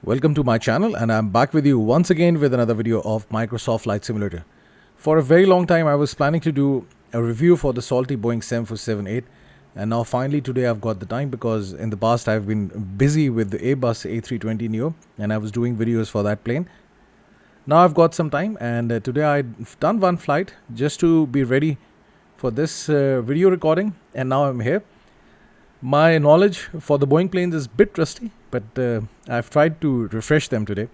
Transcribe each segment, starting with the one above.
Welcome to my channel, and I'm back with you once again with another video of Microsoft Flight Simulator. For a very long time I was planning to do a review for the salty Boeing 747-8, and now finally today I've got the time, because in the past I've been busy with the Airbus A320neo and I was doing videos for that plane. Now I've got some time, and today I've done one flight just to be ready for this video recording, and now I'm here. My knowledge for the Boeing planes is a bit rusty, but I've tried to refresh them today.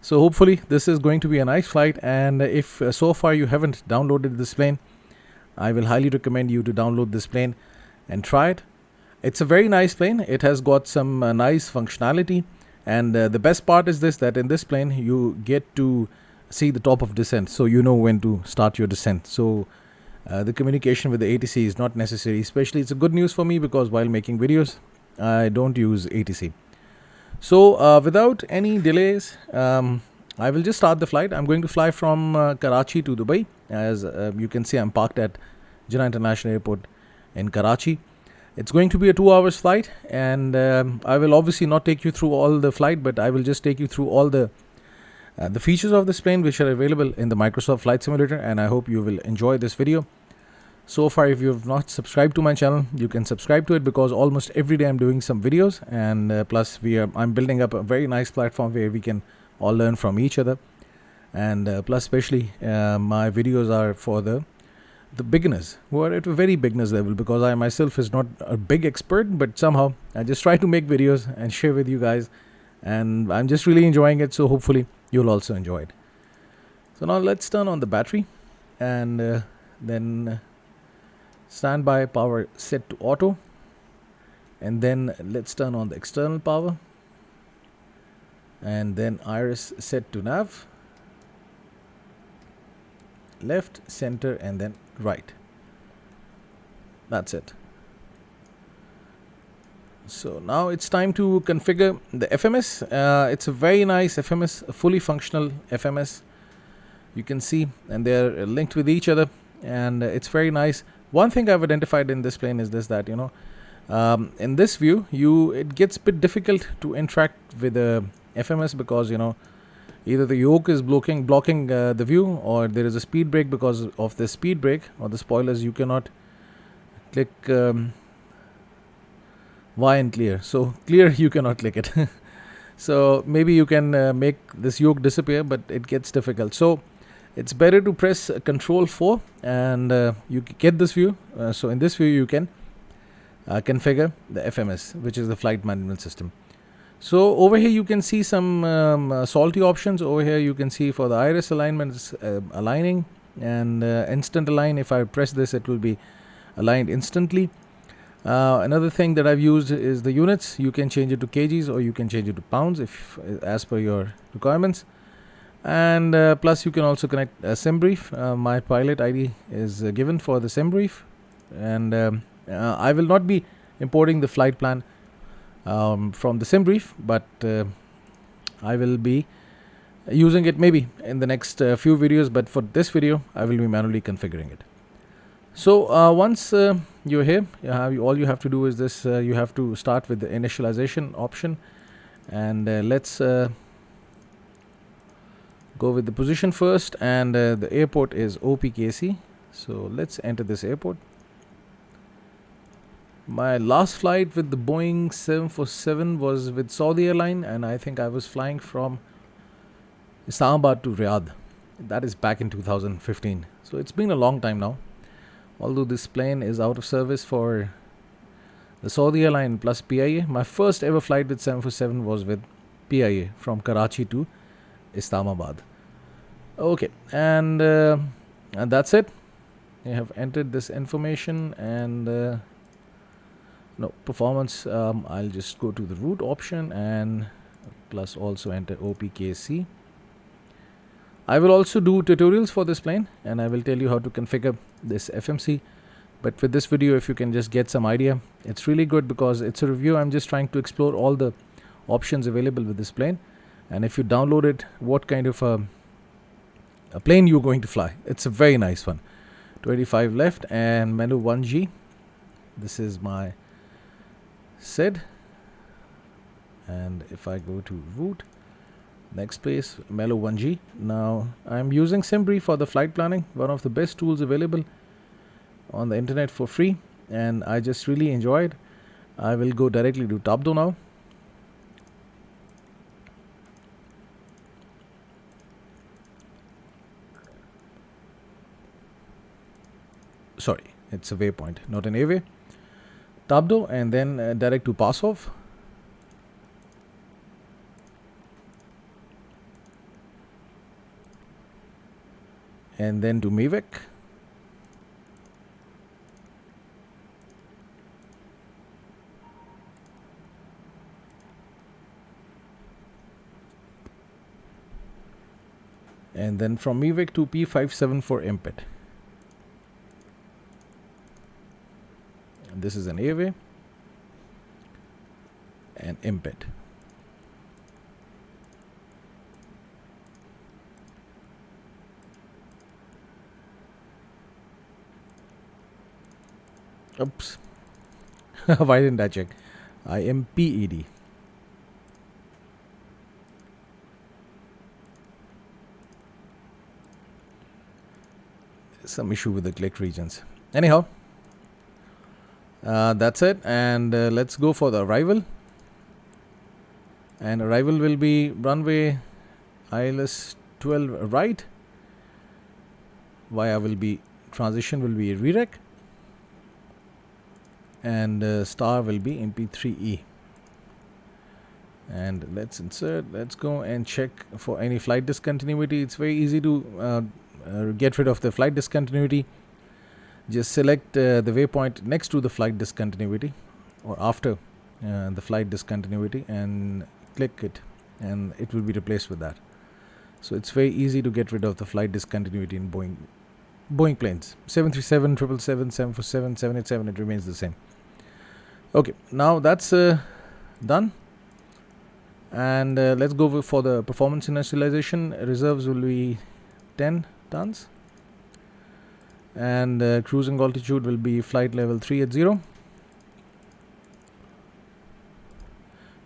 So hopefully this is going to be a nice flight, and if so far you haven't downloaded this plane, I will highly recommend you to download this plane and try it. It's a very nice plane. It has got some nice functionality, and the best part is this, that in this plane you get to see the top of descent, so you know when to start your descent. So the communication with the ATC is not necessary. Especially it's a good news for me, because while making videos I don't use ATC. So without any delays, I will just start the flight. I'm going to fly from Karachi to Dubai. As you can see, I'm parked at Jinnah International Airport in Karachi. It's going to be a 2 hours flight, and I will obviously not take you through all the flight, but I will just take you through all the features of this plane which are available in the Microsoft Flight Simulator, and I hope you will enjoy this video. So far, if you have not subscribed to my channel, you can subscribe to it, because almost every day I'm doing some videos, and plus I'm building up a very nice platform where we can all learn from each other, and plus especially my videos are for the beginners who are at a very beginners level, because I myself is not a big expert, but somehow I just try to make videos and share with you guys, and I'm just really enjoying it, so hopefully you'll also enjoy it. So now let's turn on the battery, and then standby power set to auto, and then let's turn on the external power, and then iris set to nav, left, center, and then right. That's it. So now it's time to configure the FMS. It's a very nice FMS, a fully functional FMS, you can see, and they're linked with each other, and it's very nice. One thing I've identified in this plane is this, that in this view it gets a bit difficult to interact with the FMS, because either the yoke is blocking the view, or there is a speed brake. Because of the speed brake or the spoilers, you cannot click Y and clear. So clear, you cannot click it. So maybe you can make this yoke disappear, but it gets difficult. So it's better to press Control 4, and you get this view. So in this view you can configure the FMS, which is the flight management system. So over here you can see some salty options. Over here you can see for the iris alignment, aligning, and instant align. If I press this, it will be aligned instantly. Another thing that I've used is the units. You can change it to kgs, or you can change it to pounds, if as per your requirements. And plus you can also connect a SimBrief. My pilot ID is given for the SimBrief, and I will not be importing the flight plan from the SimBrief, but I will be using it maybe in the next few videos, but for this video I will be manually configuring it. So once you're here, all you have to do is this. You have to start with the initialization option, and let's go with the position first, and the airport is OPKC. So let's enter this airport. My last flight with the Boeing 747 was with Saudi Airline, and I think I was flying from Islamabad to Riyadh. That is back in 2015. So it's been a long time now. Although this plane is out of service for the Saudi Airline plus PIA, my first ever flight with 747 was with PIA from Karachi to Islamabad. Okay, and that's it. I have entered this information, and no performance. I'll just go to the route option, and plus also enter OPKC. I will also do tutorials for this plane, and I will tell you how to configure this FMC. But with this video, if you can just get some idea, it's really good, because it's a review. I'm just trying to explore all the options available with this plane, and if you download it, what kind of a plane you're going to fly. It's a very nice one. 25 left and menu 1G. This is my SID, and if I go to route, Next place, Mellow 1G. Now I'm using Simbri for the flight planning, one of the best tools available on the internet for free, and I just really enjoyed. I will go directly to Tabdo now. Sorry, it's a waypoint, not an A-way. Tabdo, and then direct to pass off. And then to Mavec. And then from Mavec to P574 MPET. And this is an A-way and MPET. Oops. Why didn't I check? I am PED. Some issue with the click regions. Anyhow, that's it. And let's go for the arrival. And arrival will be runway ILS 12 right. Via will be transition will be REREC. And star will be MP3E. And let's insert. Let's go and check for any flight discontinuity. It's very easy to get rid of the flight discontinuity. Just select the waypoint next to the flight discontinuity or after the flight discontinuity and click it, and it will be replaced with that. So it's very easy to get rid of the flight discontinuity in Boeing planes. 737, 777, 747, 787, it remains the same. Okay, now that's done. And let's go for the performance initialization. Reserves will be 10 tons. And cruising altitude will be flight level 380.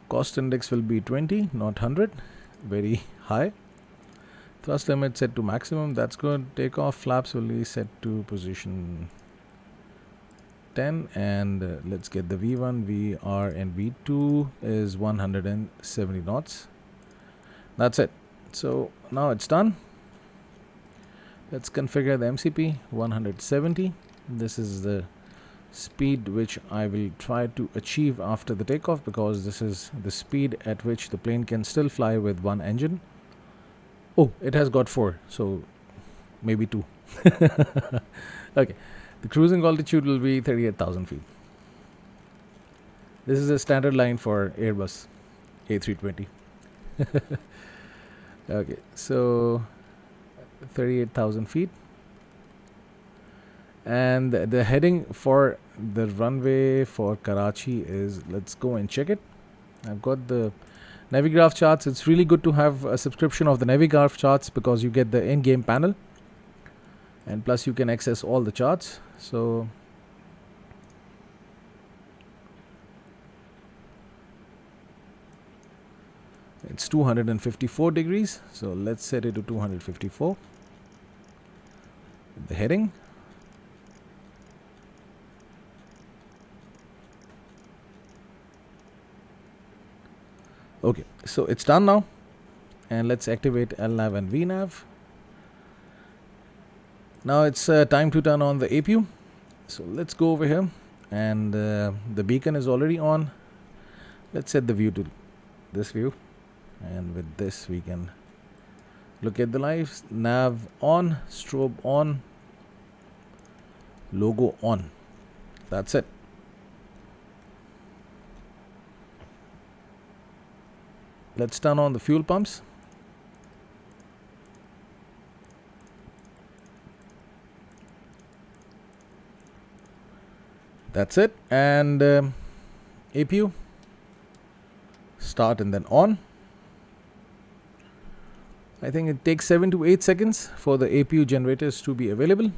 Cost index will be 20, not 100. Very high. Thrust limit set to maximum. That's good. Takeoff flaps will be set to position 10. And let's get the V1, VR, and V2 is 170 knots. That's it. So now it's done. Let's configure the MCP 170. This is the speed which I will try to achieve after the takeoff, because this is the speed at which the plane can still fly with one engine. Oh, it has got 4, so maybe 2. Okay, the cruising altitude will be 38,000 feet. This is a standard line for Airbus A320. Okay, so 38,000 feet. And the heading for the runway for Karachi is, let's go and check it. I've got the Navigraph charts. It's really good to have a subscription of the Navigraph charts because you get the in-game panel, and plus you can access all the charts. So it's 254 degrees. So let's set it to 254. The heading. Okay, so it's done now. And let's activate LNAV and VNAV. Now it's time to turn on the APU. So let's go over here. And the beacon is already on. Let's set the view to this view. And with this we can look at the lives. Nav on, strobe on, logo on. That's it. Let's turn on the fuel pumps. That's it. And APU start and then on. I think it takes 7 to 8 seconds for the APU generators to be available.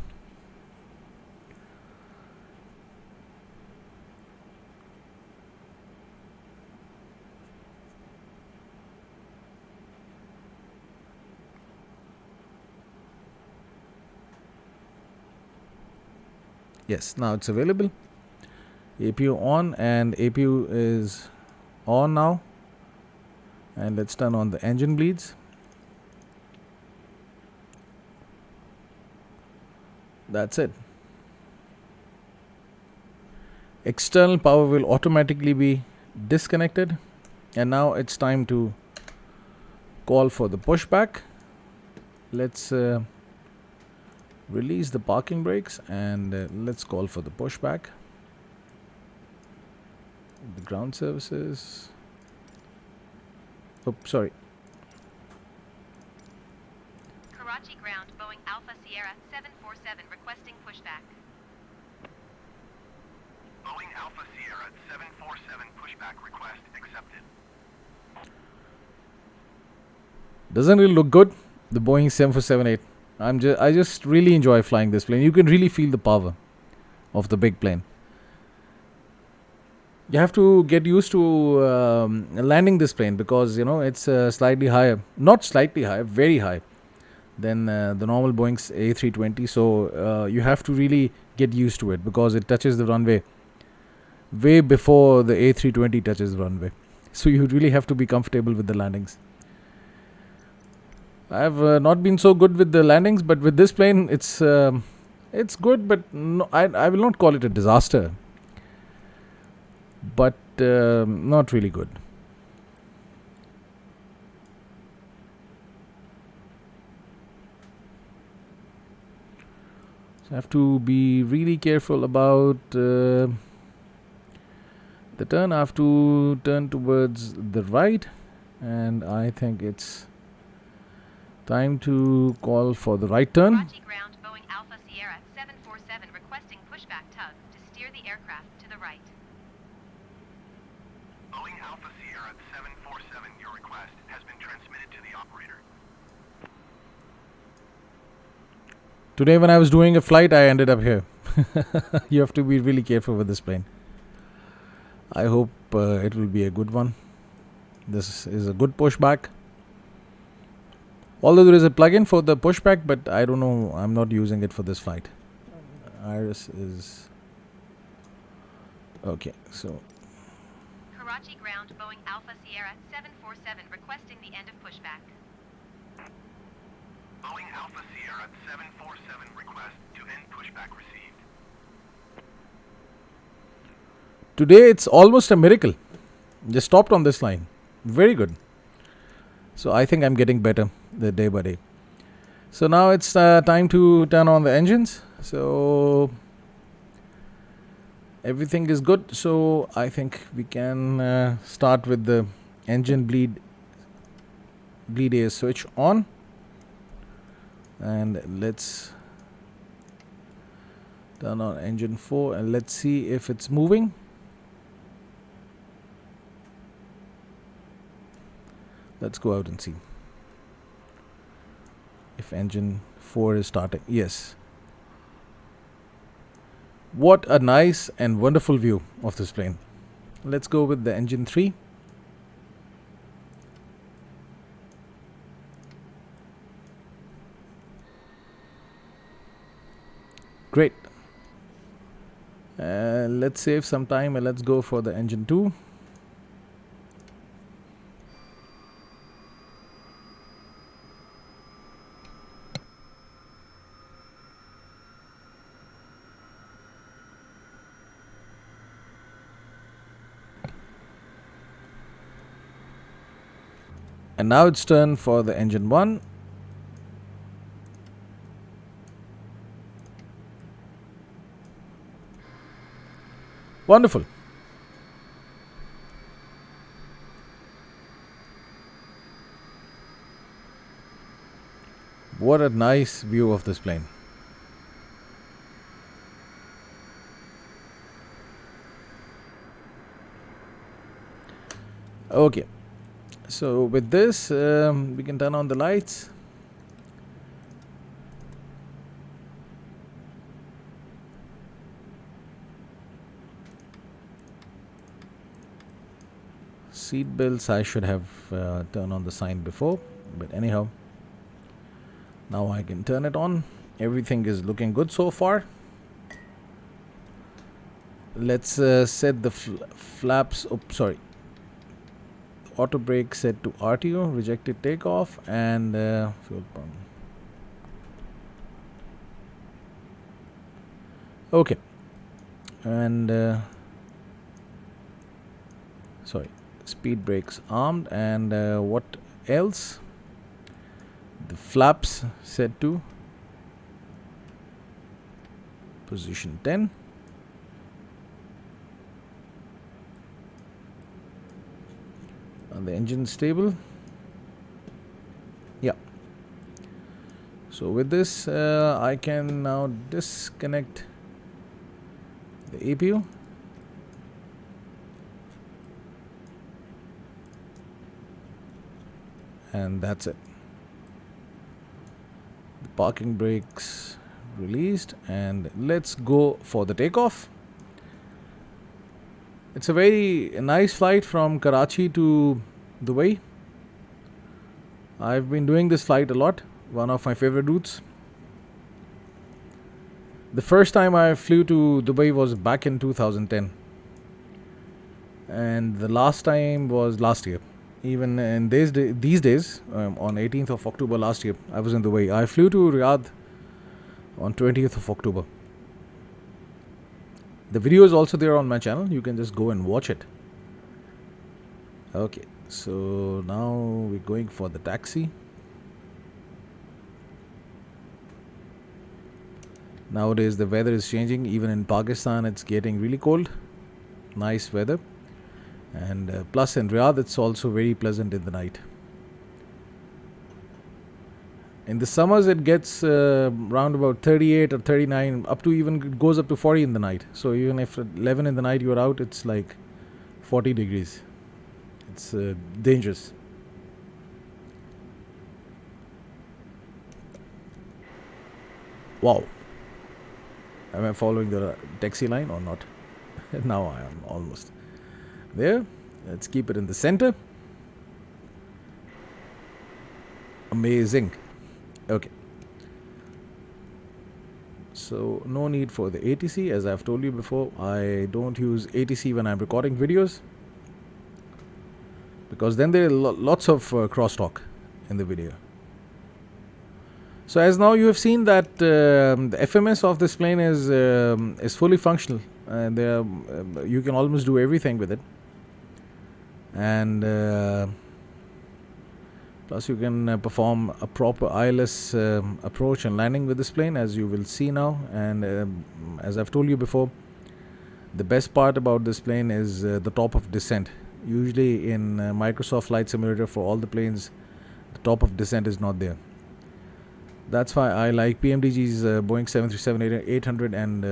Yes, now it's available. APU on, and APU is on now. And let's turn on the engine bleeds. That's it. External power will automatically be disconnected, and now it's time to call for the pushback. Let's release the parking brakes, and let's call for the pushback. The ground services. Oh, sorry. Karachi ground, Boeing Alpha Sierra 747 requesting pushback. Boeing Alpha Sierra 747 pushback request accepted. Doesn't it look good? The Boeing 747-8. I just really enjoy flying this plane. You can really feel the power of the big plane. You have to get used to landing this plane, because it's slightly higher, not slightly higher, very high than the normal Boeing's A320. So you have to really get used to it, because it touches the runway way before the A320 touches the runway. So you really have to be comfortable with the landings. I have not been so good with the landings, but with this plane, it's good, but no, I will not call it a disaster. But not really good. So I have to be really careful about the turn. I have to turn towards the right, and I think it's time to call for the right turn. Karachi ground, Boeing Alpha Sierra 747 requesting pushback tug to steer the aircraft to the right. Boeing Alpha Sierra 747, your request has been transmitted to the operator. Today when I was doing a flight, I ended up here. You have to be really careful with this plane. I hope it will be a good one. This is a good pushback. Although there is a plugin for the pushback, but I don't know, I'm not using it for this flight. Iris is okay. So Karachi ground, Boeing Alpha Sierra 747 requesting the end of pushback. Boeing Alpha Sierra 747 request to end pushback received. today it's almost a miracle. Just stopped on this line. Very good. So I think I'm getting better the day by day. So now it's time to turn on the engines. So everything is good. So I think we can start with the engine bleed air switch on. And let's turn on engine 4 and let's see if it's moving. Let's go out and see if engine 4 is starting. Yes. What a nice and wonderful view of this plane. Let's go with the engine 3. Great. Let's save some time and let's go for the engine 2. And now it's turn for the engine 1. Wonderful. What a nice view of this plane. Okay. So with this, we can turn on the lights. Seat belts, I should have turned on the sign before, but anyhow, now I can turn it on. Everything is looking good so far. Let's set the flaps. Oh, sorry. Auto brake set to RTO. Rejected takeoff and fuel pump. Okay. And sorry, speed brakes armed. And what else? The flaps set to position 10. And the engine stable. Yeah. So with this I can now disconnect the APU. And that's it. The parking brakes released, and let's go for the takeoff. It's a very nice flight from Karachi to Dubai. I've been doing this flight a lot, one of my favorite routes. The first time I flew to Dubai was back in 2010, and the last time was last year. Even in these days, on 18th of October last year, I was in Dubai. I flew to Riyadh on 20th of October. The video is also there on my channel. You can just go and watch it. Okay, so now we're going for the taxi. Nowadays the weather is changing. Even in Pakistan it's getting really cold. Nice weather. And plus in Riyadh it's also very pleasant in the night. In the summers it gets around about 38 or 39, up to even it goes up to 40 in the night. So even if at 11 in the night you're out, it's like 40 degrees. It's dangerous. Wow. Am I following the taxi line or not? Now I am almost there. Let's keep it in the center. Amazing. Okay. So no need for the ATC. As I've told you before, I don't use ATC when I'm recording videos, because then there are lots of crosstalk in the video. So as now you have seen that the FMS of this plane is fully functional, and you can almost do everything with it. And plus you can perform a proper ILS approach and landing with this plane, as you will see now. And as I've told you before, the best part about this plane is the top of descent. Usually in Microsoft Flight Simulator, for all the planes, the top of descent is not there. That's why I like PMDG's Boeing 737-800 and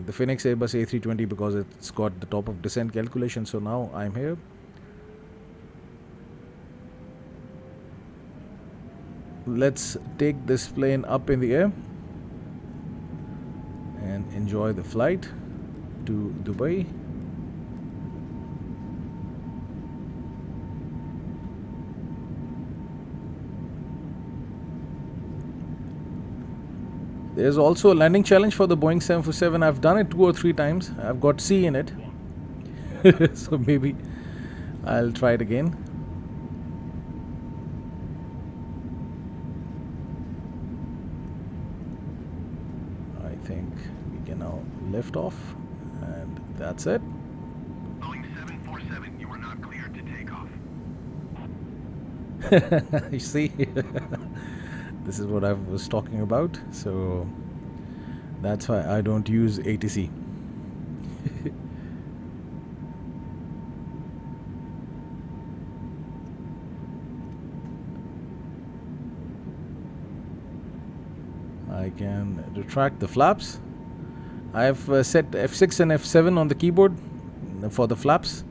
the Phoenix Airbus A320, because it's got the top of descent calculation. So now I'm here. Let's take this plane up in the air and enjoy the flight to Dubai. There's also a landing challenge for the Boeing 747. I've done it 2 or 3 times. I've got C in it. So maybe I'll try it again. I think we can now lift off, and that's it. Boeing 747, you are not cleared to take off. You see, this is what I was talking about. So that's why I don't use ATC. I can retract the flaps. I have set F6 and F7 on the keyboard for the flaps.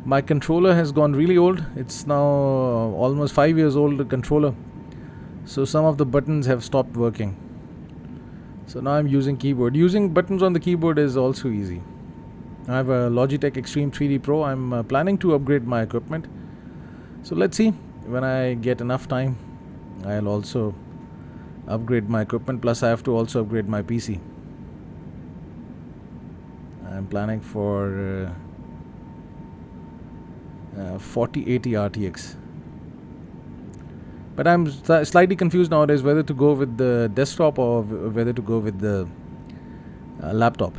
My controller has gone really old. It's now almost 5 years old, the controller. So some of the buttons have stopped working. So now I'm using keyboard. Using buttons on the keyboard is also easy. I have a Logitech Extreme 3D Pro. I'm planning to upgrade my equipment. So let's see. When I get enough time, I'll also upgrade my equipment. Plus I have to also upgrade my PC. I'm planning for 4080 RTX. But I'm slightly confused nowadays whether to go with the desktop or whether to go with the laptop.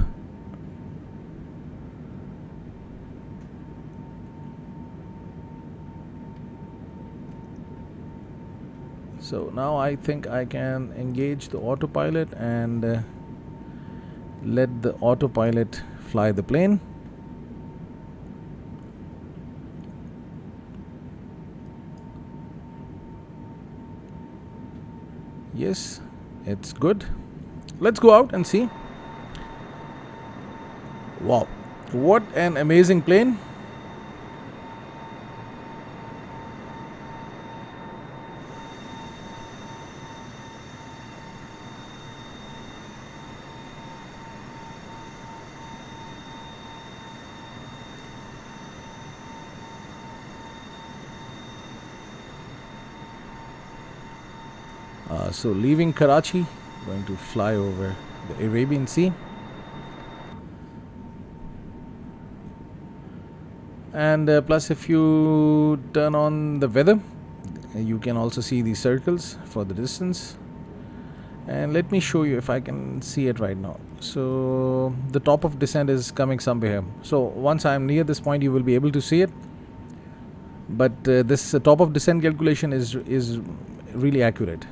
So now I think I can engage the autopilot and let the autopilot fly the plane. Yes, it's good. Let's go out and see. Wow, what an amazing plane. So leaving Karachi, going to fly over the Arabian Sea. And plus, if you turn on the weather, you can also see the circles for the distance. And let me show you if I can see it right now. So the top of descent is coming somewhere here. So once I'm near this point, you will be able to see it. But this top of descent calculation is really accurate.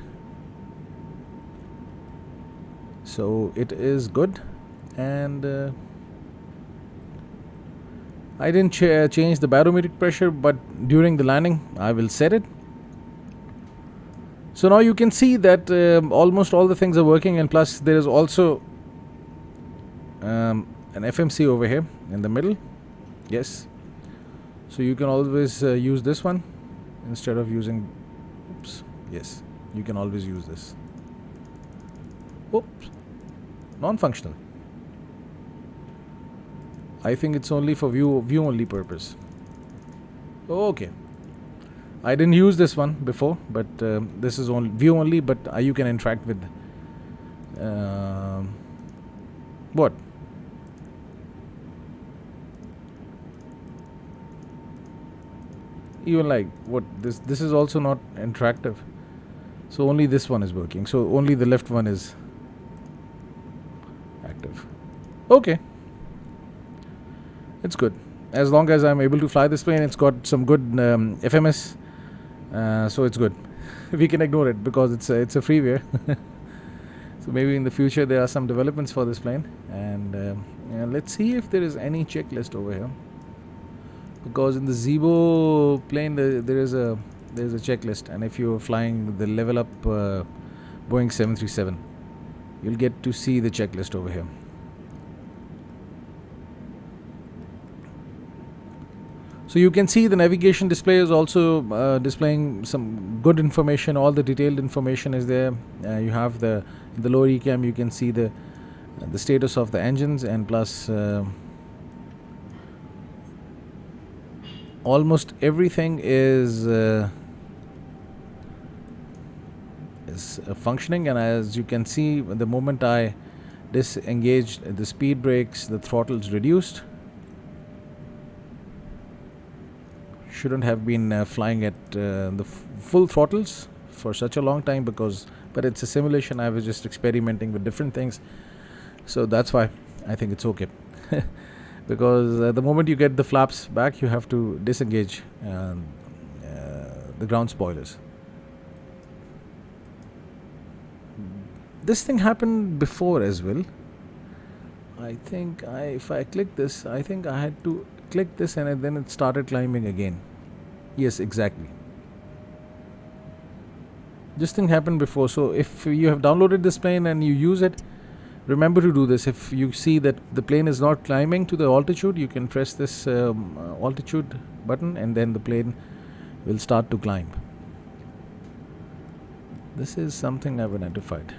So it is good, and I didn't change the barometric pressure, but during the landing I will set it. So now you can see that almost all the things are working, and plus there is also an FMC over here in the middle. Yes, so you can always use this one instead of using, oops, yes, you can always use this. Oops, non-functional. I think it's only for view only purpose. Okay, I didn't use this one before, but this is only view only, but you can interact with what? Even like what, this is also not interactive. So only this one is working. So only the left one is active. Okay, it's good. As long as I'm able to fly this plane, it's got some good FMS, so it's good. We can ignore it because it's a freeware. So maybe in the future there are some developments for this plane, and let's see if there is any checklist over here. Because in the Zibo plane there is a checklist, and if you're flying the level up Boeing 737, you'll get to see the checklist over here. So you can see the navigation display is also displaying some good information. All the detailed information is there. You have the lower ECAM, you can see the status of the engines, and plus almost everything is functioning. And as you can see, the moment I disengaged the speed brakes, the throttle is reduced. Shouldn't have been flying at the full throttles for such a long time, but it's a simulation. I was just experimenting with different things, so that's why I think it's okay. Because the moment you get the flaps back, you have to disengage the ground spoilers. This thing happened before as well. I think if I click this, I think I had to click this and then it started climbing again. Yes, exactly. This thing happened before. So if you have downloaded this plane and you use it, remember to do this. If you see that the plane is not climbing to the altitude, you can press this altitude button, and then the plane will start to climb. This is something I've identified.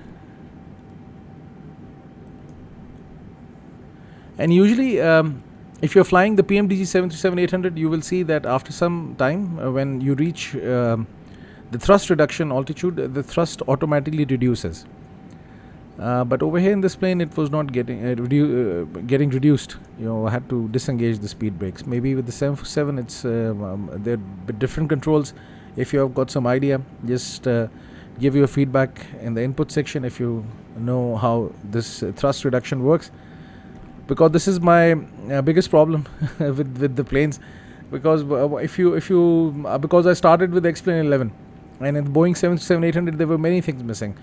And usually if you're flying the PMDG 737-800, you will see that after some time, when you reach the thrust reduction altitude, the thrust automatically reduces. But over here in this plane, it was not getting reduced. I had to disengage the speed brakes. Maybe with the 747, it's they're bit different controls. If you have got some idea, just give your feedback in the input section if you know how this thrust reduction works. Because this is my biggest problem with the planes. Because because I started with X-Plane 11, and in the Boeing 777-800 there were many things missing.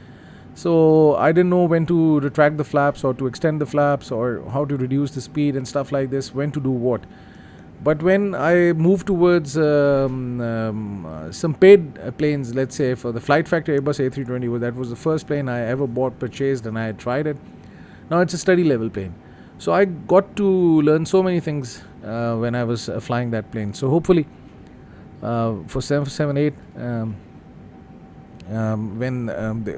So I didn't know when to retract the flaps or to extend the flaps or how to reduce the speed and stuff like this, when to do what. But when I moved towards some paid planes, let's say for the Flight Factor Airbus A320, that was the first plane I ever purchased, and I had tried it. Now it's a study level plane. So I got to learn so many things when I was flying that plane. So hopefully for 778, when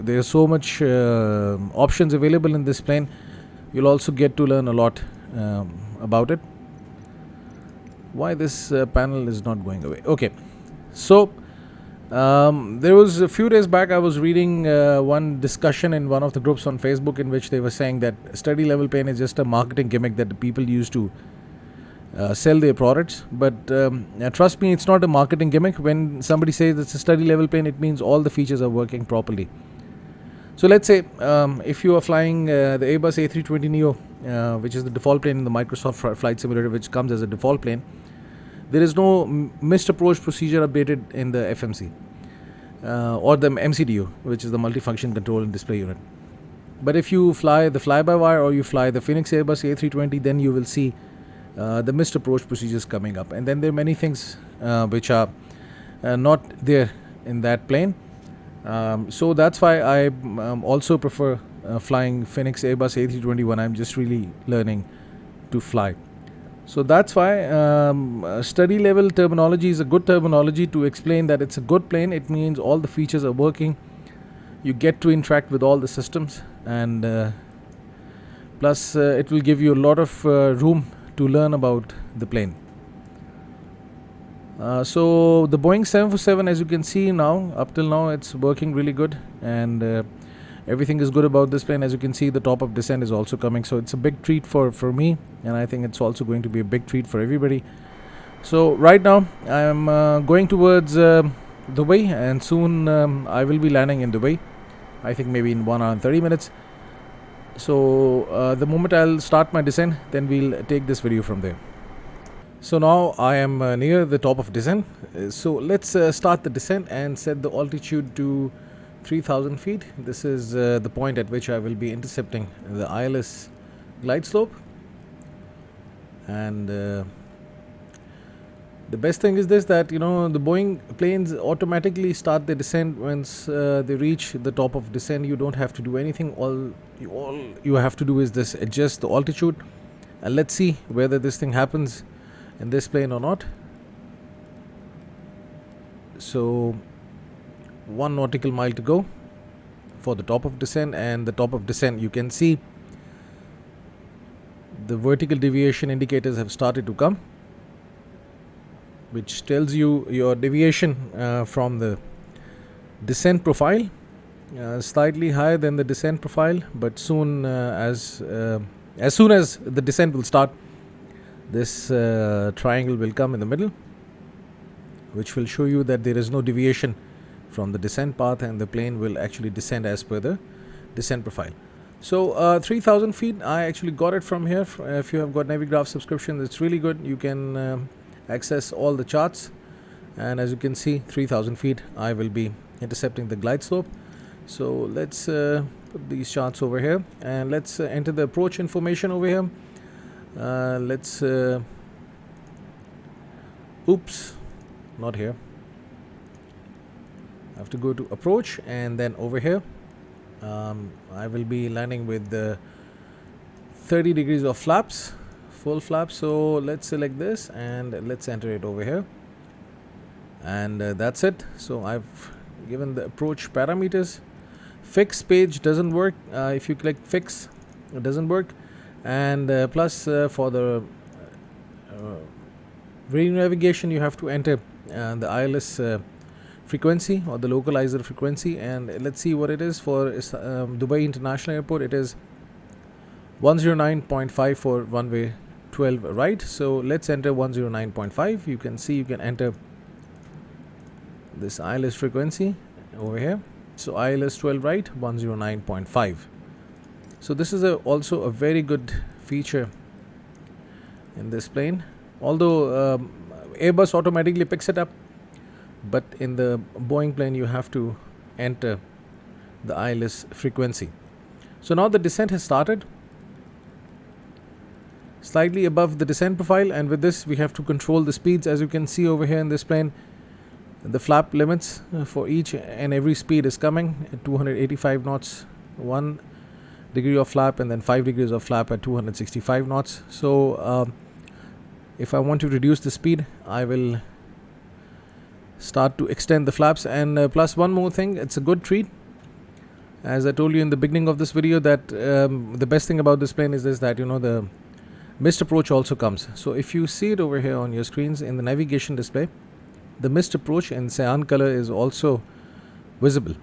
there's so much options available in this plane, you'll also get to learn a lot about it. Why this panel is not going away? Okay, so there was a few days back I was reading one discussion in one of the groups on Facebook in which they were saying that study level plane is just a marketing gimmick that the people use to sell their products. But trust me, it's not a marketing gimmick. When somebody says it's a study level plane, it means all the features are working properly. So let's say if you are flying the Airbus A320neo, which is the default plane in the Microsoft Flight Simulator, which comes as a default plane, there is no missed approach procedure updated in the FMC or the MCDU, which is the multifunction control and display unit. But if you fly the fly-by-wire or you fly the Phoenix Airbus A320, then you will see the missed approach procedures coming up. And then there are many things which are not there in that plane. So that's why I also prefer flying Phoenix Airbus A320 when I'm just really learning to fly. So that's why study level terminology is a good terminology to explain that it's a good plane. It means all the features are working. You get to interact with all the systems, and plus it will give you a lot of room to learn about the plane. So the Boeing 747, as you can see now, up till now it's working really good, and everything is good about this plane. As you can see, the top of descent is also coming, so it's a big treat for me, and I think it's also going to be a big treat for everybody. So right now I am going towards Dubai, and soon I will be landing in Dubai. I think maybe in 1 hour and 30 minutes. So the moment I'll start my descent, then we'll take this video from there. So now I am near the top of descent. So let's start the descent and set the altitude to 3000 feet. This is the point at which I will be intercepting the ILS glide slope. And the best thing is this, that the Boeing planes automatically start the descent once they reach the top of descent. You don't have to do anything. All you have to do is this: adjust the altitude, and let's see whether this thing happens in this plane or not. So 1 nautical mile to go for the top of descent, and the top of descent you can see the vertical deviation indicators have started to come, which tells you your deviation from the descent profile, slightly higher than the descent profile, but soon as soon as the descent will start, this triangle will come in the middle, which will show you that there is no deviation from the descent path, and the plane will actually descend as per the descent profile. So 3000 feet, I actually got it from here. If you have got Navigraph subscription, it's really good. You can access all the charts, and as you can see, 3000 feet I will be intercepting the glide slope. So let's put these charts over here, and let's enter the approach information over here. Let's oops, not here. I have to go to approach, and then over here I will be landing with 30 degrees of flaps, full flaps. So let's select this and let's enter it over here, and that's it. So I've given the approach parameters. Fix page doesn't work. If you click fix, it doesn't work. And plus for the radio navigation, you have to enter the ILS frequency or the localizer frequency, and let's see what it is for Dubai International Airport. It is 109.5 for runway 12 right. So let's enter 109.5. You can see you can enter this ILS frequency over here. So ILS 12 right, 109.5. So this is also a very good feature in this plane, although Airbus automatically picks it up, but in the Boeing plane you have to enter the ILS frequency. So now the descent has started, slightly above the descent profile, and with this we have to control the speeds. As you can see over here in this plane, the flap limits for each and every speed is coming at 285 knots, 1 degree of flap, and then 5 degrees of flap at 265 knots. So if I want to reduce the speed, I will start to extend the flaps. And plus one more thing, it's a good treat. As I told you in the beginning of this video, that the best thing about this plane is this, that the missed approach also comes. So if you see it over here on your screens in the navigation display, the missed approach in cyan color is also visible,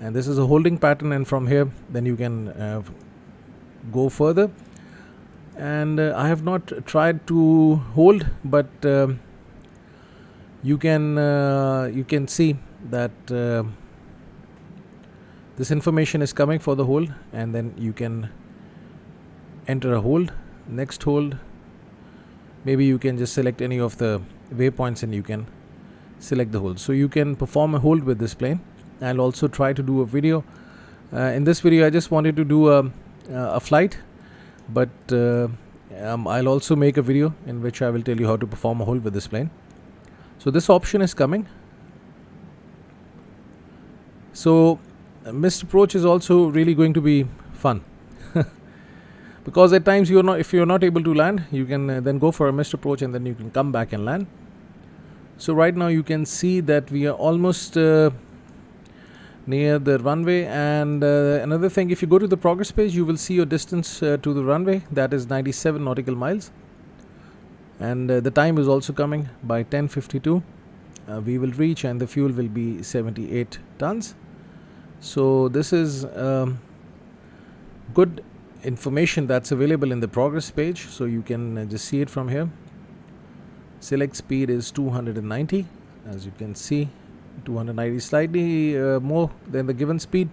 and this is a holding pattern, and from here then you can go further. And I have not tried to hold, but you can see that this information is coming for the hold, and then you can enter a hold, next hold. Maybe you can just select any of the waypoints and you can select the hold. So you can perform a hold with this plane. I'll also try to do a video. In this video I just wanted to do a flight, but I'll also make a video in which I will tell you how to perform a hold with this plane. So this option is coming. So missed approach is also really going to be fun. Because at times if you're not able to land, you can then go for a missed approach, and then you can come back and land. So right now you can see that we are almost near the runway. And another thing, if you go to the progress page, you will see your distance to the runway. That is 97 nautical miles, and the time is also coming. By 10:52 we will reach, and the fuel will be 78 tons. So this is good information that's available in the progress page, so you can just see it from here. Select speed is 290. As you can see, 290, slightly more than the given speed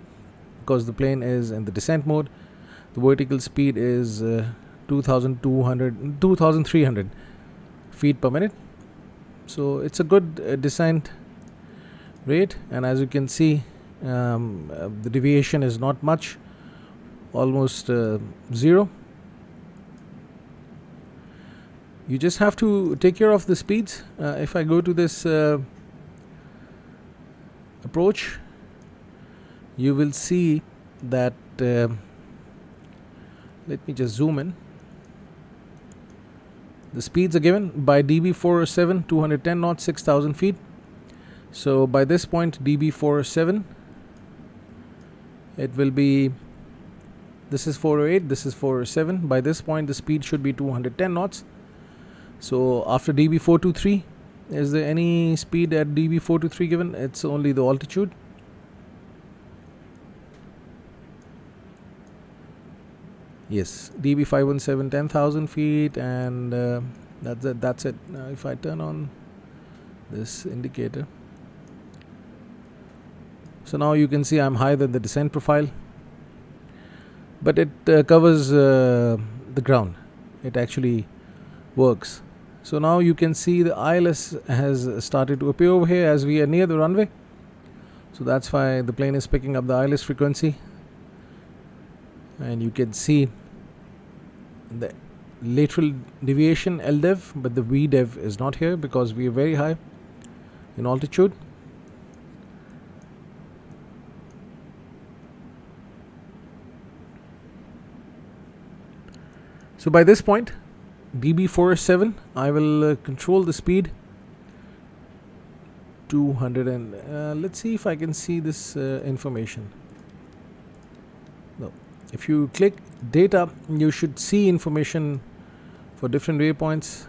because the plane is in the descent mode. The vertical speed is 2300 feet per minute. So it's a good descent rate, and as you can see, the deviation is not much, almost zero. You just have to take care of the speeds. If I go to this approach, you will see that let me just zoom in. The speeds are given by DB407, 210 knots, 6,000 feet. So by this point, DB407, it will be, this is 408, this is 407. By this point, the speed should be 210 knots. So after DB423, is there any speed at DB423 given? It's only the altitude. Yes, DB517, 10,000 feet, and that's it. Now if I turn on this indicator, so now you can see I'm higher than the descent profile, but it covers the ground. It actually works. So now you can see the ILS has started to appear over here as we are near the runway. So that's why the plane is picking up the ILS frequency, and you can see the lateral deviation LDEV, but the VDEV is not here because we are very high in altitude. So by this point, DB407, I will control the speed 200, and let's see if I can see this information. No, if you click data, you should see information for different waypoints.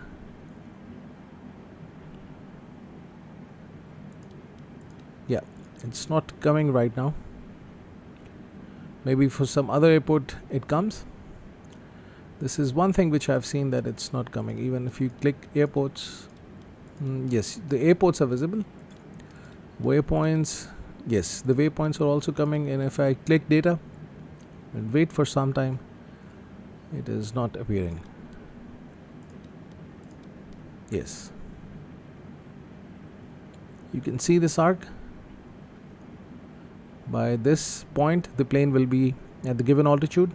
Yeah, it's not coming right now. Maybe for some other airport it comes. This is one thing which I've seen, that it's not coming. Even if you click airports, yes, the airports are visible. Waypoints, yes, the waypoints are also coming. And if I click data and wait for some time, it is not appearing. Yes, you can see this arc. By this point the plane will be at the given altitude.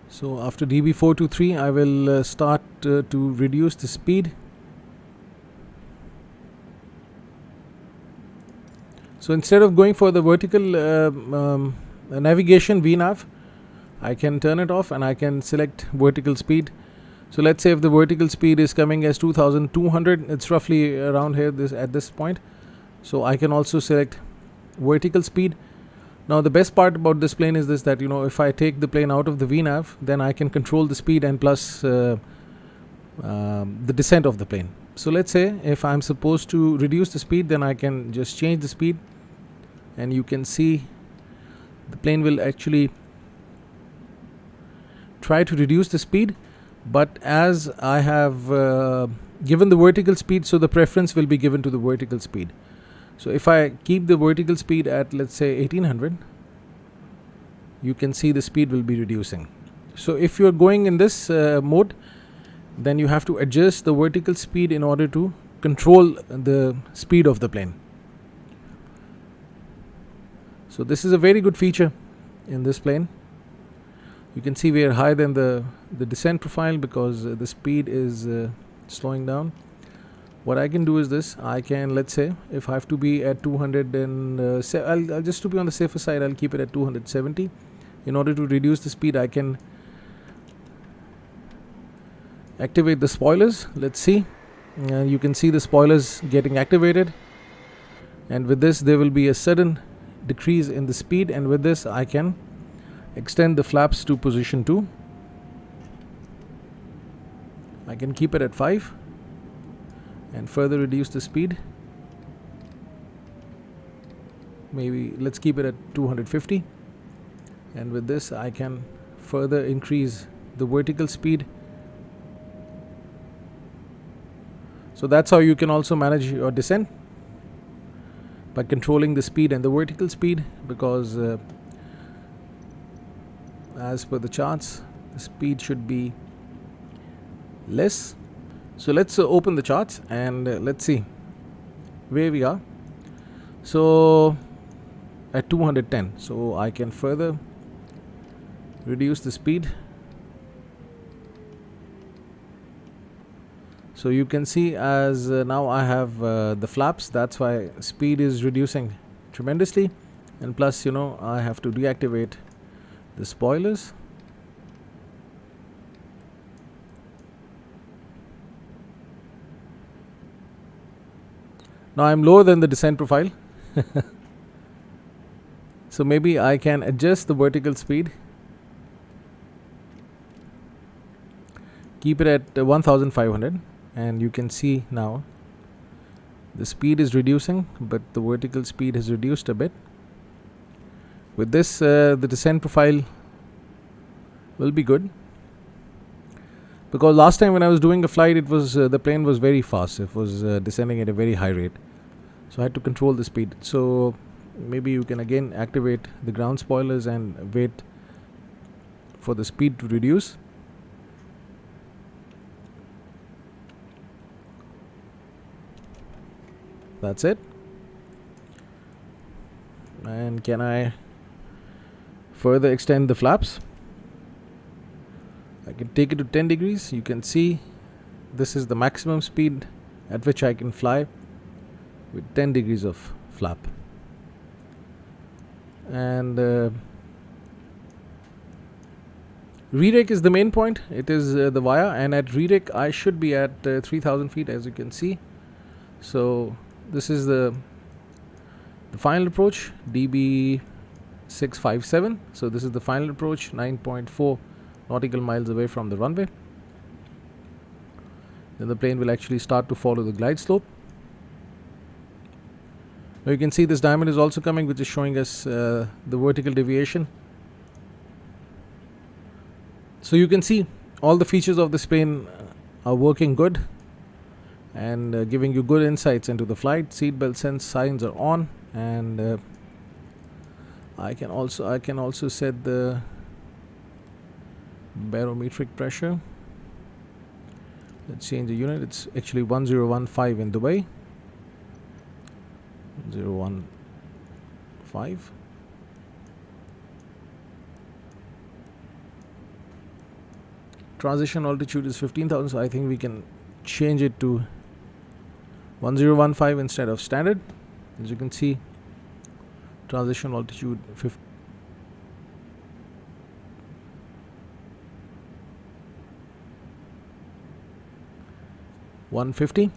So after dB423 I will start to reduce the speed. So instead of going for the vertical navigation VNav, I can turn it off and I can select vertical speed. So let's say if the vertical speed is coming as 2200, it's roughly around here at this point. So I can also select vertical speed. Now the best part about this plane is this, that if I take the plane out of the VNav, then I can control the speed and plus the descent of the plane. So let's say if I'm supposed to reduce the speed, then I can just change the speed, and you can see the plane will actually try to reduce the speed. But as I have given the vertical speed, so the preference will be given to the vertical speed. So if I keep the vertical speed at, let's say, 1800, you can see the speed will be reducing. So if you're going in this mode, then you have to adjust the vertical speed in order to control the speed of the plane. So this is a very good feature in this plane. You can see we are higher than the descent profile because the speed is slowing down. What I can do is this: I can, let's say, if I have to be at 200, and I'll just to be on the safer side, I'll keep it at 270. In order to reduce the speed, I can activate the spoilers. Let's see. You can see the spoilers getting activated, and with this there will be a sudden decrease in the speed, and with this I can extend the flaps to position 2. I can keep it at 5 and further reduce the speed. Maybe let's keep it at 250, and with this I can further increase the vertical speed. So that's how you can also manage your descent, by controlling the speed and the vertical speed, because as per the charts the speed should be less. So let's open the charts and let's see where we are. So at 210, so I can further reduce the speed. So you can see as now I have the flaps, that's why speed is reducing tremendously, and plus I have to deactivate the spoilers. Now I'm lower than the descent profile. So maybe I can adjust the vertical speed, keep it at 1500, and you can see now the speed is reducing, but the vertical speed has reduced a bit. With this the descent profile will be good, because last time when I was doing a flight, it was the plane was very fast. It was descending at a very high rate, so I had to control the speed. So maybe you can again activate the ground spoilers and wait for the speed to reduce. That's it. And can I further extend the flaps? I can take it to 10 degrees. You can see this is the maximum speed at which I can fly with 10 degrees of flap. And re-rake is the main point. It is the via, and at re-rake I should be at 3000 feet, as you can see. So this is the final approach, dB657. So this is the final approach, 9.4 nautical miles away from the runway. then the plane will actually start to follow the glide slope. Now you can see this diamond is also coming, which is showing us the vertical deviation. So you can see all the features of this plane are working good and giving you good insights into the flight. Seatbelt sense signs are on, and I can also set the barometric pressure. Let's change the unit. It's actually 1015 in Dubai. 015. Transition altitude is 15,000, so I think we can change it to 1015 instead of standard. As you can see, transition altitude 150.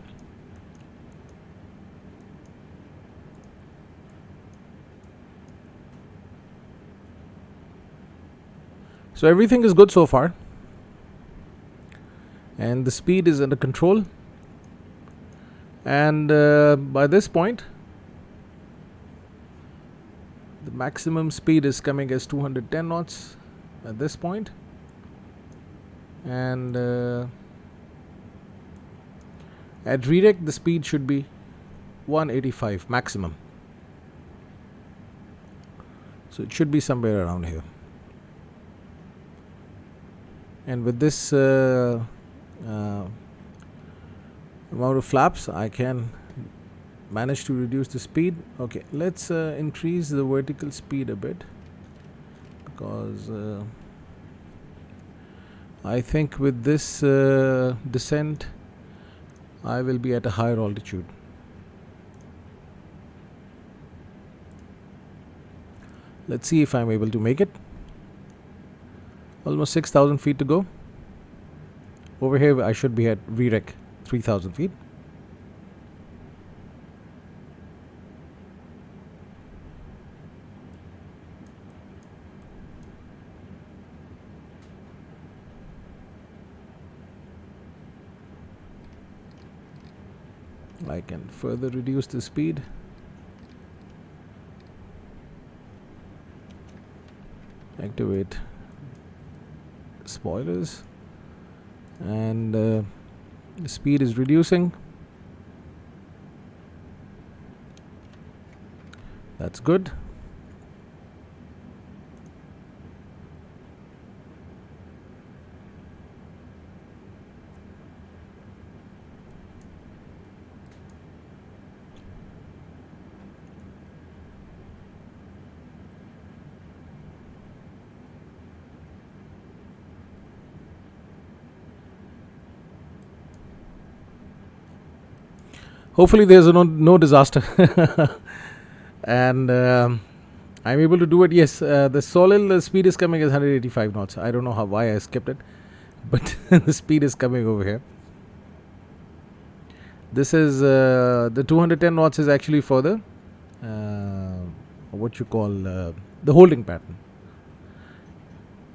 So everything is good so far, and the speed is under control. And by this point, the maximum speed is coming as 210 knots at this point, and at redirect the speed should be 185 maximum. So it should be somewhere around here. And with this amount of flaps, I can manage to reduce the speed. Okay, let's increase the vertical speed a bit, because I think with this descent I will be at a higher altitude. Let's see if I'm able to make it. Almost 6,000 feet to go. Over here I should be at VREC 3,000 feet. I can further reduce the speed. Activate spoilers, and the speed is reducing. That's good. Hopefully there's no disaster. And I'm able to do it. Yes, the solid speed is coming as 185 knots. I don't know why I skipped it, but the speed is coming over here. This is the 210 knots is actually for the what you call the holding pattern.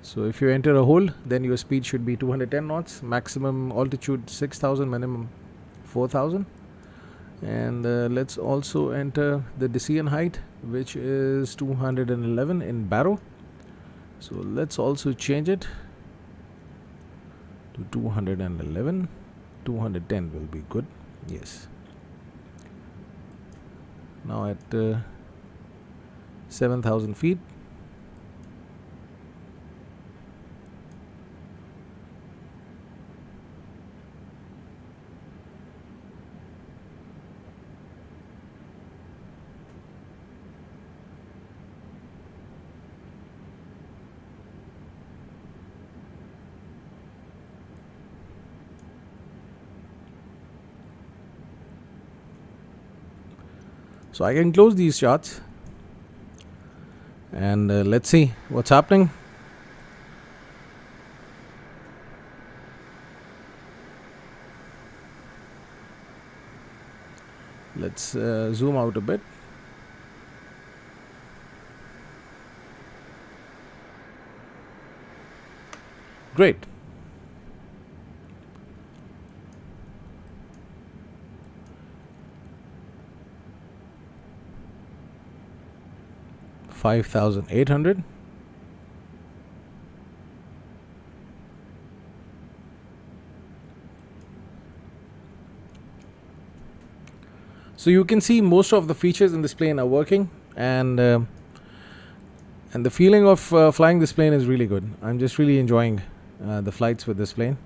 So if you enter a hold, then your speed should be 210 knots, maximum altitude 6,000, minimum 4,000. And let's also enter the decision height, which is 211 in Barrow. So let's also change it to 211. 210 will be good. Yes. Now at 7,000 feet. So I can close these charts, and let's see what's happening. Let's zoom out a bit. Great. 5,800. So you can see most of the features in this plane are working, and the feeling of flying this plane is really good. I'm just really enjoying the flights with this plane.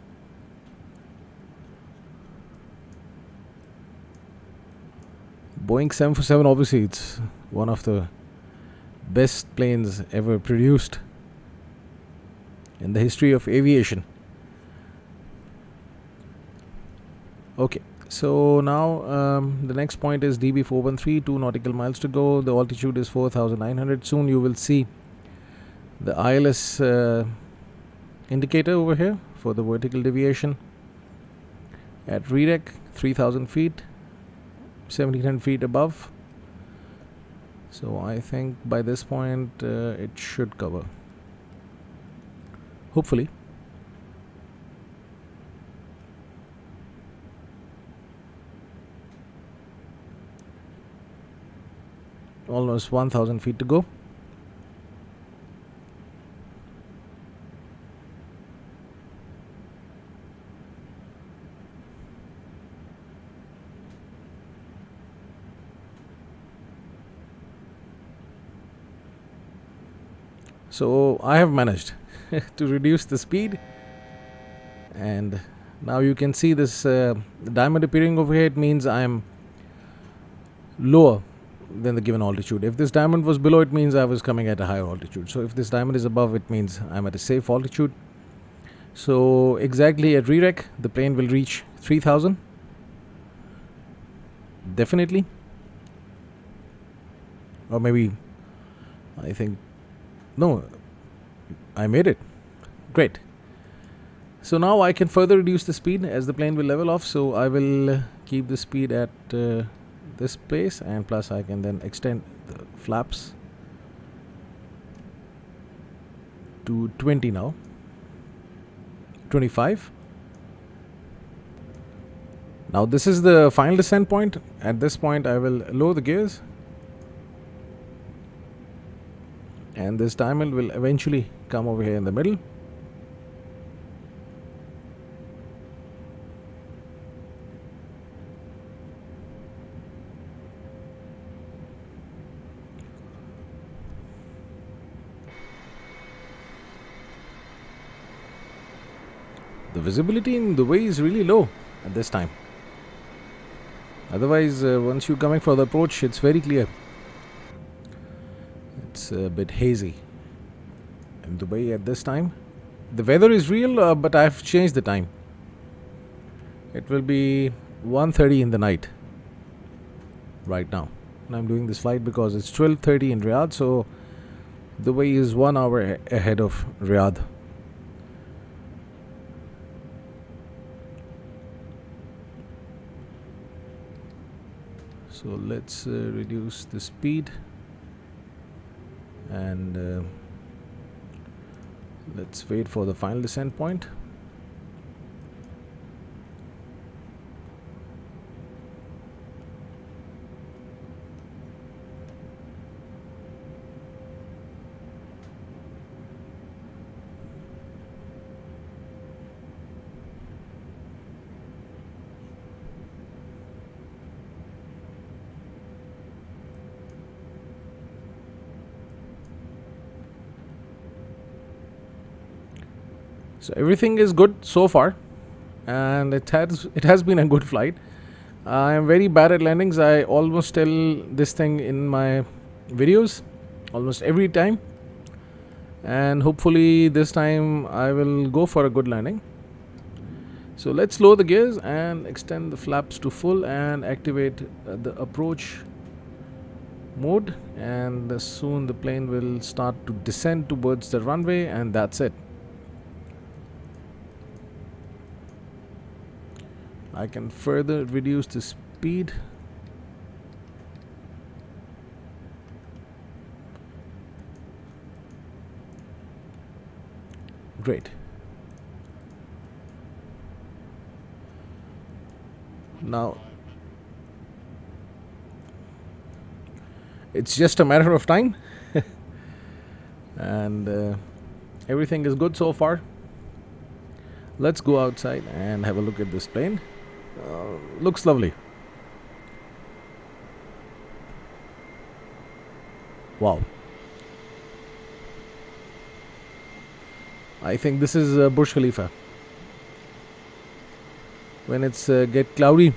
Boeing 747, obviously, it's one of the best planes ever produced in the history of aviation. Okay, so now the next point is DB 413, 2 nautical miles to go. The altitude is 4,900. Soon you will see the ILS indicator over here for the vertical deviation. At redeck, 3,000 feet, 1,700 feet above. So I think by this point it should cover, hopefully. Almost 1,000 feet to go. So I have managed to reduce the speed, and now you can see this diamond appearing over here. It means I am lower than the given altitude. If this diamond was below, it means I was coming at a higher altitude. So if this diamond is above, it means I'm at a safe altitude. So exactly at re-rec, the plane will reach 3,000. Definitely. Or maybe, I think, no, I made it. Great. So now I can further reduce the speed as the plane will level off. So I will keep the speed at this place, and plus I can then extend the flaps to 20 now. 25. Now this is the final descent point. At this point I will lower the gears, and this diamond will eventually come over here in the middle. The visibility in Dubai is really low at this time. Otherwise, once you're coming for the approach, it's very clear. It's a bit hazy in Dubai at this time. The weather is real, but I've changed the time. It will be 1:30 in the night right now. And I'm doing this flight because it's 12:30 in Riyadh, so Dubai is 1 hour ahead of Riyadh. So let's reduce the speed, and let's wait for the final descent point. So everything is good so far, and it has been a good flight. I am very bad at landings. I almost tell this thing in my videos almost every time, and hopefully this time I will go for a good landing. So let's lower the gears and extend the flaps to full and activate the approach mode, and soon the plane will start to descend towards the runway, and that's it. I can further reduce the speed. Great. Now it's just a matter of time. and everything is good so far. Let's go outside and have a look at this plane. Looks lovely. Wow. I think this is Burj Khalifa. When it's get cloudy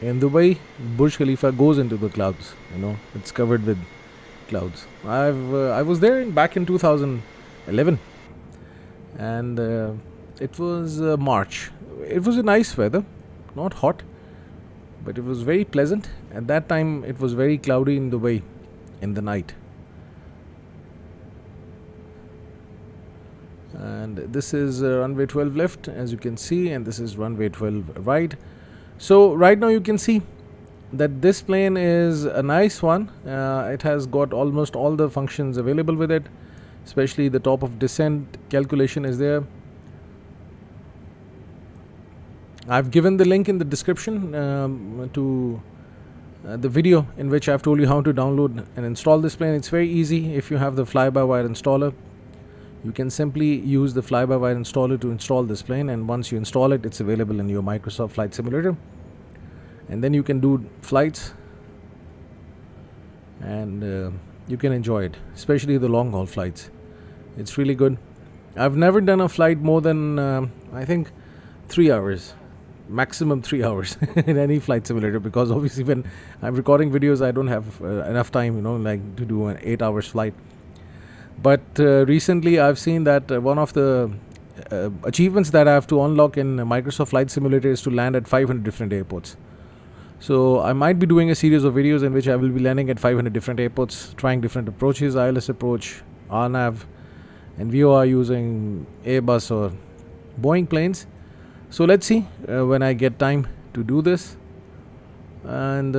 in Dubai, Burj Khalifa goes into the clouds. It's covered with clouds. I was there back in 2011, and it was March. It was a nice weather, not hot, but it was very pleasant. At that time, it was very cloudy in Dubai in the night. And this is runway 12 left, as you can see, and this is runway 12 right. So right now you can see that this plane is a nice one. It has got almost all the functions available with it, especially the top of descent calculation is there. I've given the link in the description to the video in which I've told you how to download and install this plane. It's very easy. If you have the fly-by-wire installer, you can simply use the fly-by-wire installer to install this plane, and once you install it, it's available in your Microsoft Flight Simulator, and then you can do flights, and you can enjoy it, especially the long haul flights. It's really good. I've never done a flight more than I think 3 hours, maximum 3 hours in any flight simulator, because obviously when I'm recording videos I don't have enough time like to do an 8 hours flight. But recently I've seen that one of the achievements that I have to unlock in Microsoft Flight Simulator is to land at 500 different airports. So I might be doing a series of videos in which I will be landing at 500 different airports, trying different approaches, ILS approach, RNAV, and we are using Airbus or Boeing planes. So let's see when I get time to do this. And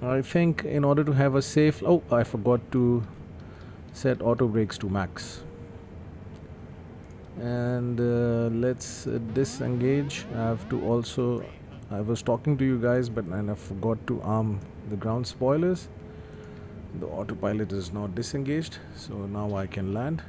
I think in order to have a safe... Oh, I forgot to set auto brakes to max. And let's disengage. I was talking to you guys, but I forgot to arm the ground spoilers. The autopilot is now disengaged, so now I can land.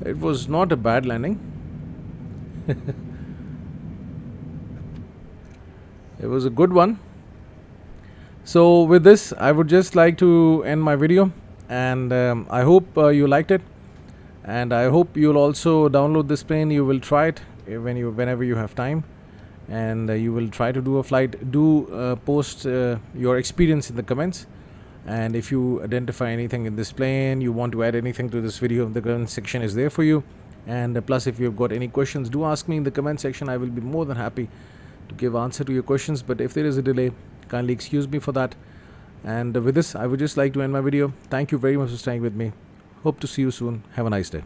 It was not a bad landing. It was a good one. So with this, I would just like to end my video, and I hope you liked it, and I hope you'll also download this plane. You will try it whenever you have time, and you will try to do a flight. Do post your experience in the comments. And if you identify anything in this plane, you want to add anything to this video, the comment section is there for you. And plus, if you've got any questions, do ask me in the comment section. I will be more than happy to give answer to your questions. But if there is a delay, kindly excuse me for that. And with this, I would just like to end my video. Thank you very much for staying with me. Hope to see you soon. Have a nice day.